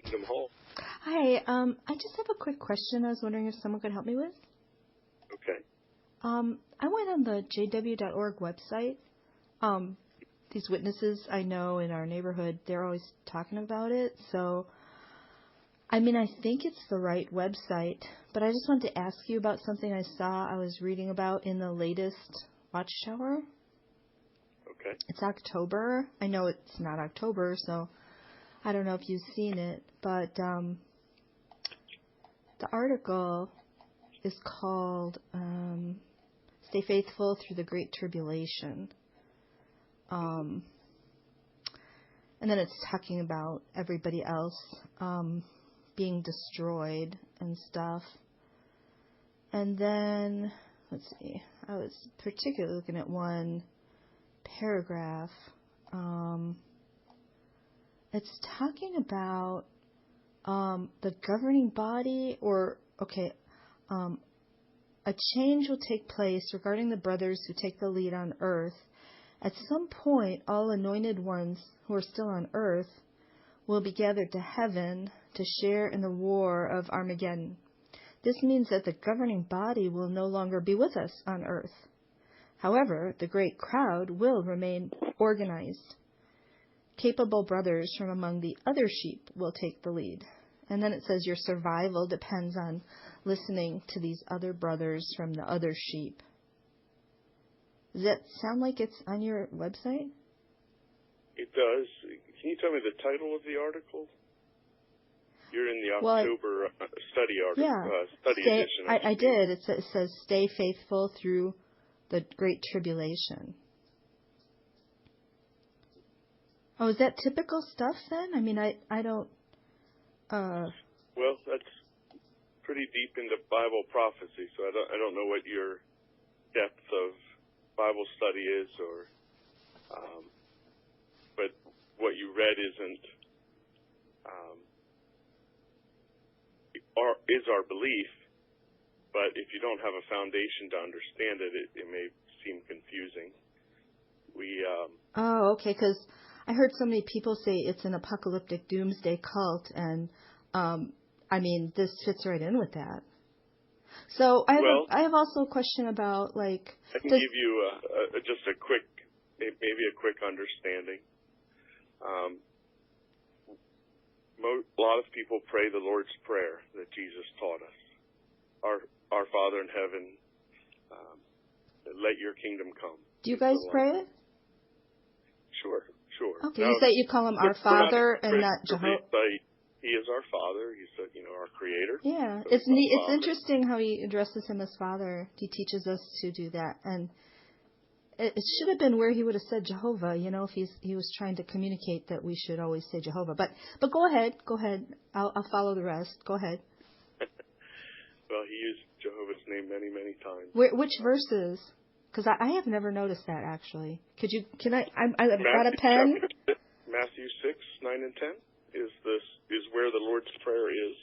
Kingdom Hall. Hi, I just have a quick question I was wondering if someone could help me with. Okay. I went on the jw.org website. These witnesses I know in our neighborhood, they're always talking about it. So, I mean, I think it's the right website, but I just wanted to ask you about something I was reading about in the latest Watchtower. Okay. It's October. I know it's not October, so I don't know if you've seen it, but the article is called Stay Faithful Through the Great Tribulation. And then it's talking about everybody else being destroyed and stuff. And then, let's see, I was particularly looking at one paragraph. It's talking about the governing body, a change will take place regarding the brothers who take the lead on earth. At some point, all anointed ones who are still on earth will be gathered to heaven to share in the war of Armageddon. This means that the governing body will no longer be with us on earth. However, the great crowd will remain organized. Capable brothers from among the other sheep will take the lead. And then it says your survival depends on listening to these other brothers from the other sheep. Does that sound like it's on your website? It does. Can you tell me the title of the article? You're in the October study article, yeah. Study edition. I did. It says, Stay Faithful Through the Great Tribulation. Oh, is that typical stuff then? I mean, I don't... Well, that's pretty deep into Bible prophecy, so I don't know what your depth of Bible study is, but what you read is our belief. But if you don't have a foundation to understand it, it may seem confusing. Okay, because I heard so many people say it's an apocalyptic doomsday cult, and I mean, this fits right in with that. So I have also a question about, like... I can give you just a quick understanding. A lot of people pray the Lord's Prayer that Jesus taught us. Our Father in heaven, let your kingdom come. Do you guys pray it? Sure. Okay, now, you call him our Father and not Jehovah. He is our Father. He's our Creator. Yeah, so it's neat. It's interesting how he addresses him as Father. He teaches us to do that, and it should have been where he would have said Jehovah. You know, if he was trying to communicate that we should always say Jehovah. But go ahead. I'll follow the rest. Go ahead. Well, he used Jehovah's name many, many times. Which verses? Because I have never noticed that, actually. Can I got a pen? Matthew 6, 9, and 10 is where the Lord's Prayer is.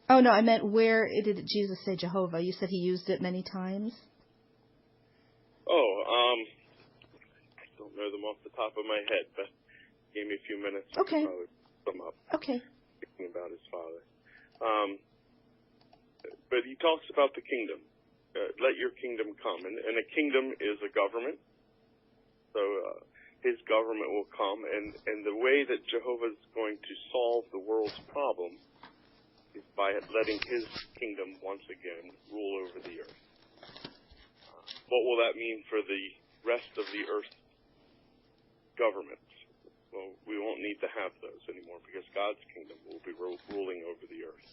Oh, no, I meant where did Jesus say Jehovah? You said he used it many times? I don't know them off the top of my head, but give me a few minutes. Okay. I'll put them up. Okay. Thinking about his Father. But he talks about the kingdom. Let your kingdom come. And a kingdom is a government. So his government will come. And the way that Jehovah is going to solve the world's problem is by letting his kingdom once again rule over the earth. What will that mean for the rest of the earth's governments? Well, we won't need to have those anymore because God's kingdom will be ruling over the earth.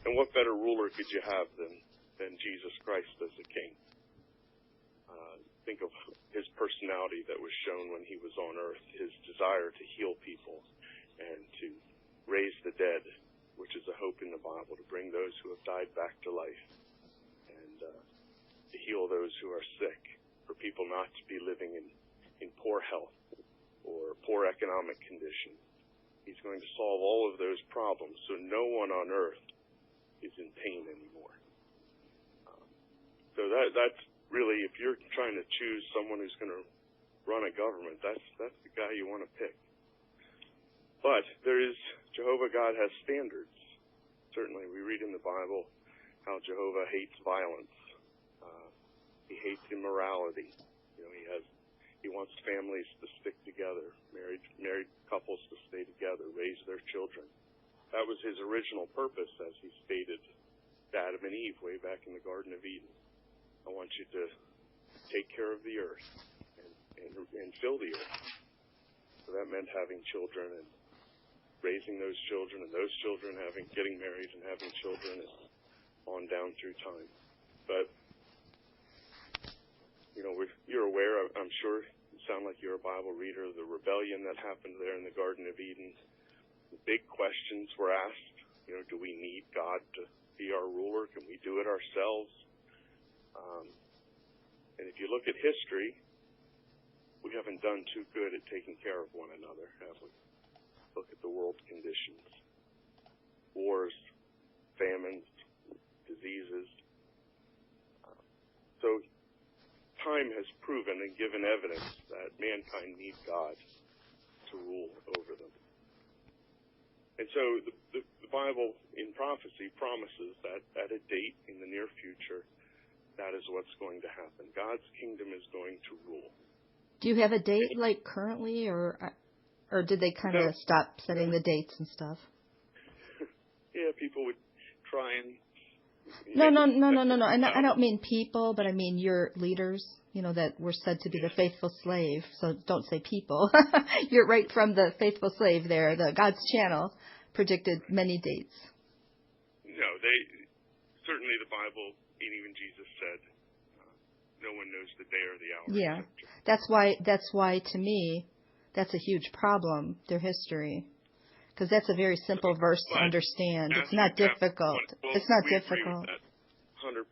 And what better ruler could you have than Jesus Christ as a king? Think of his personality that was shown when he was on earth, his desire to heal people and to raise the dead, which is a hope in the Bible, to bring those who have died back to life, and to heal those who are sick, for people not to be living in poor health or poor economic condition. He's going to solve all of those problems so no one on earth is in pain anymore. So that's really, if you're trying to choose someone who's going to run a government, that's the guy you want to pick. But there is Jehovah God has standards. Certainly, we read in the Bible how Jehovah hates violence. He hates immorality. He wants families to stick together, married couples to stay together, raise their children. That was his original purpose, as he stated to Adam and Eve way back in the Garden of Eden. I want you to take care of the earth and fill the earth. So that meant having children and raising those children, and those children getting married and having children, and on down through time. But you're aware, I'm sure, you sound like you're a Bible reader, of the rebellion that happened there in the Garden of Eden. The big questions were asked. Do we need God to be our ruler? Can we do it ourselves? And if you look at history, we haven't done too good at taking care of one another, have we? Look at the world conditions. Wars, famines, diseases. So time has proven and given evidence that mankind needs God to rule over them. And so the Bible in prophecy promises that at a date in the near future, that is what's going to happen. God's kingdom is going to rule. Do you have a date like currently, or did they kind of stop setting the dates and stuff? Yeah, people would try and... No. I don't mean people, but I mean your leaders, that were said to be the faithful slave. So don't say people. You're right from the faithful slave there. The God's channel predicted many dates. No, certainly the Bible, and even Jesus said, no one knows the day or the hour. Yeah, that's why to me, that's a huge problem, their history. Because that's a very simple verse to understand. It's not difficult. It's not difficult. 100%.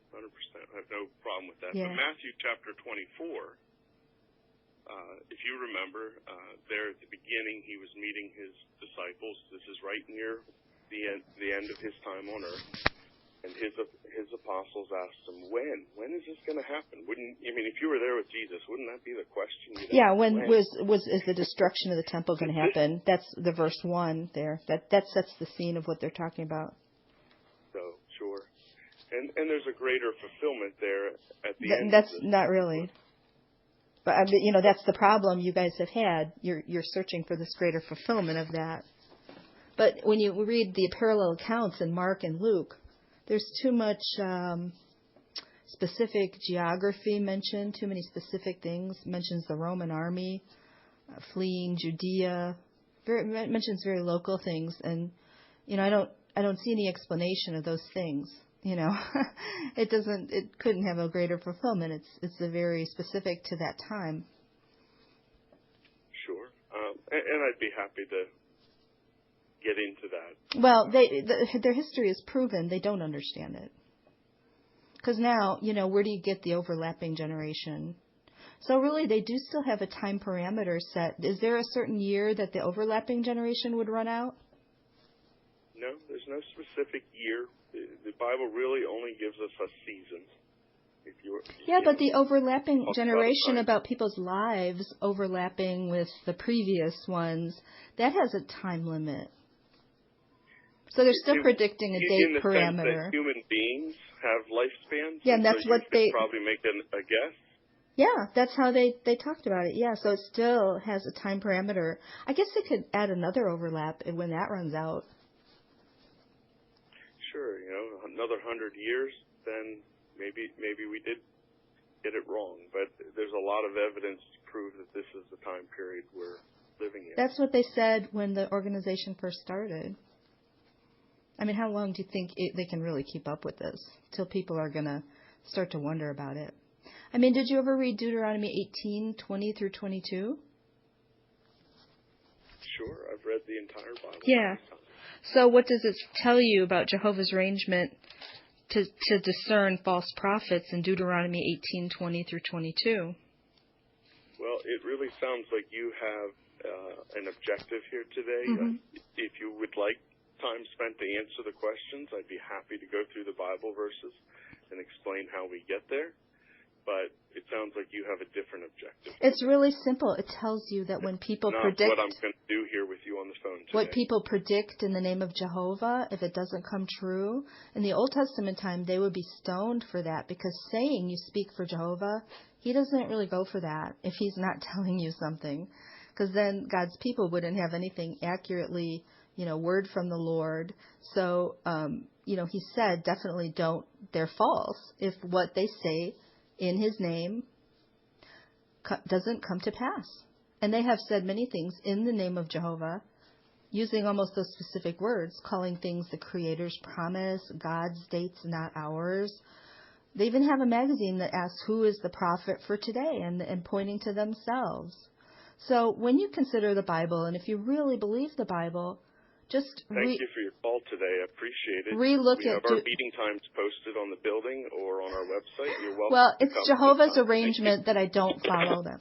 I have no problem with that. Yeah. But Matthew chapter 24, if you remember, there at the beginning, he was meeting his disciples. This is right near the end of his time on earth. And his apostles asked him, when is this going to happen? If you were there with Jesus, wouldn't that be the question? Yeah, when is the destruction of the temple going to happen? That's the verse 1 there. That sets the scene of what they're talking about. So, sure. And there's a greater fulfillment there at the end. That's not really. But that's the problem you guys have had. You're searching for this greater fulfillment of that. But when you read the parallel accounts in Mark and Luke, there's too much specific geography mentioned, too many specific things. Mentions the Roman army fleeing Judea. Mentions very local things, and I don't see any explanation of those things. It couldn't have a greater fulfillment. It's a very specific to that time. Sure, and I'd be happy to get into that. Well, their history has proven they don't understand it. Because now, where do you get the overlapping generation? So really, they do still have a time parameter set. Is there a certain year that the overlapping generation would run out? No, there's no specific year. The Bible really only gives us a season. But the overlapping generation about people's lives overlapping with the previous ones, that has a time limit. So they're still predicting a date in the parameter. Sense that human beings have lifespans. Yeah, and that's so what they probably make a guess. Yeah, that's how they talked about it. Yeah, so it still has a time parameter. I guess they could add another overlap when that runs out. Sure, another 100 years, then maybe we did get it wrong. But there's a lot of evidence to prove that this is the time period we're living in. That's what they said when the organization first started. How long do you think they can really keep up with this? Till people are going to start to wonder about it. Did you ever read Deuteronomy 18:20 through 22? Sure, I've read the entire Bible. Yeah. So what does it tell you about Jehovah's arrangement to discern false prophets in Deuteronomy 18:20 through 22? Well, it really sounds like you have an objective here today. Mm-hmm. If you would like time spent to answer the questions, I'd be happy to go through the Bible verses and explain how we get there. but it sounds like you have a different objective. It's really simple. It tells you that when people predict what I'm going to do here with you on the phone today. What people predict in the name of Jehovah, if it doesn't come true, in the Old Testament time, they would be stoned for that, because saying you speak for Jehovah, he doesn't really go for that if he's not telling you something, because then God's people wouldn't have anything accurately, word from the Lord. So, he said, definitely don't, they're false if what they say in his name doesn't come to pass. And they have said many things in the name of Jehovah, using almost those specific words, calling things the Creator's promise, God's dates, not ours. They even have a magazine that asks who is the prophet for today, and pointing to themselves. So when you consider the Bible, and if you really believe the Bible, just Thank you for your call today. I appreciate it. We have our meeting times posted on the building or on our website. You're welcome. Well, it's Jehovah's arrangement that I don't follow them.